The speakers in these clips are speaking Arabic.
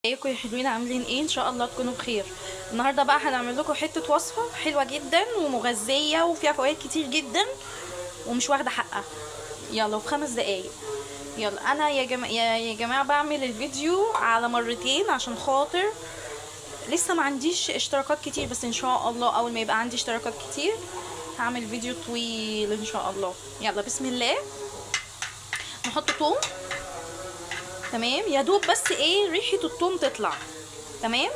ازيكم يا حلوين؟ عاملين ايه؟ ان شاء الله تكونوا بخير. النهارده بقى هنعمل لكم حته وصفه حلوه جدا ومغذيه وفيها فوائد كتير جدا ومش واخده حقها. يلا في 5 دقايق. يلا انا يا جماعه بعمل الفيديو على مرتين عشان خاطر لسه ما عنديش اشتراكات كتير، بس ان شاء الله اول ما يبقى عندي اشتراكات كتير هعمل فيديو طويل ان شاء الله. يلا بسم الله. نحط توم. تمام، يا دوب بس ايه ريحه التوم تطلع. تمام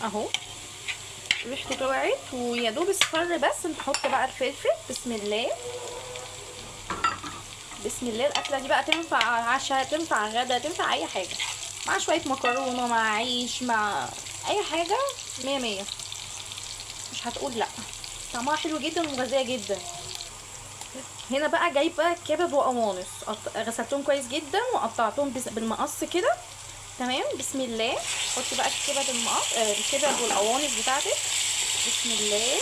اهو ريحته طلعت ويا دوب اصفر، بس نحط بقى الفلفل. بسم الله بسم الله. الاكله دي بقى تنفع عشاء، تنفع غدا، تنفع اي حاجه، مع شويه مكرونه، مع عيش، مع اي حاجه. مية مية، مش هتقول لا. طعمها حلو جدا ومغذيه جدا. هنا بقى جايبه كبد وقوانص، غسلتهم كويس جدا وقطعتهم بالمقص كده. تمام بسم الله. حطي بقى الكبد المقص، الكبد والقوانص بتاعتك. بسم الله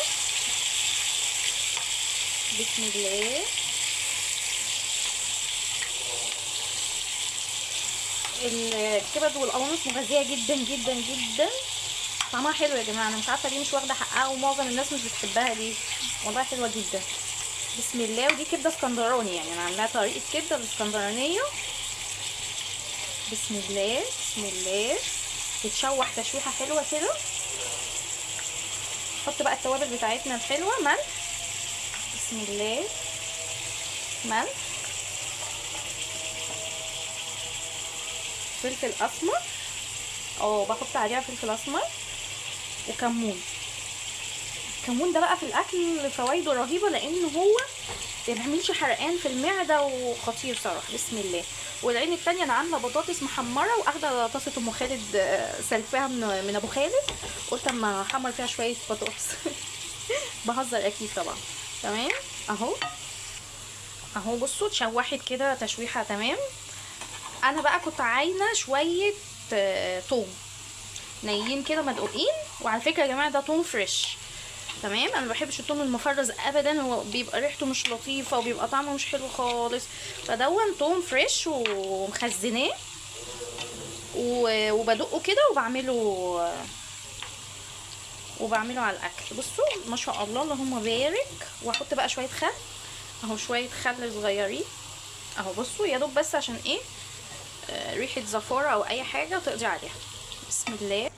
بسم الله. الكبد والقوانص مغذيه جدا جدا جدا، طعمها حلو يا جماعه. انا مش عارفه ليه مش واخده حقها ومعظم الناس مش بتحبها ليه، والله حلوه جدا. بسم الله. ودي كبده اسكندراني، يعني انا عاملاها طريقه كبده الاسكندرانيه. بسم الله بسم الله. تتشوح تشويحه حلوه كده. نحط بقى التوابل بتاعتنا الحلوه. ملح. بسم الله. ملح. فلفل اسمر، بحط عليها فلفل اسمر وكمون. الكمون ده بقى في الاكل فوائده رهيبه، لان هو ما بيعملش حرقان في المعده وخطير صراحه. بسم الله. والعين التانية انا عامله بطاطس محمره واخده طاسه ام خالد، سلفاها من ابو خالد، قلت اما احمر فيها شويه بطاطس. بهزر اكيد طبعا. تمام اهو بصوا اتشوحت كده تشويحه. تمام. انا بقى كنت عاينه شويه توم نيين كده مدقوقين، وعلى فكره يا جماعه ده توم فريش. تمام. انا ما بحبش الثوم المفرز ابدا، هو بيبقى ريحته مش لطيفه وبيبقى طعمه مش حلو خالص. فدون توم فريش ومخزناه وبدقه كده وبعمله على الاكل. بصوا ما شاء الله اللهم بارك. واحط بقى شويه خل اهو، شويه خل صغيرين اهو. بصوا يا دوب بس عشان ايه، ريحه زفاره او اي حاجه تقضي عليها. بسم الله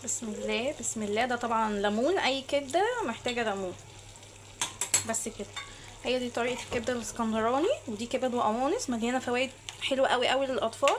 بسم الله بسم الله. ده طبعا ليمون، اي كبده محتاجه ليمون. بس كده، هي دي طريقه الكبده الاسكندراني. ودي كبد وقوانص مليانه فوائد حلوه قوي قوي للاطفال.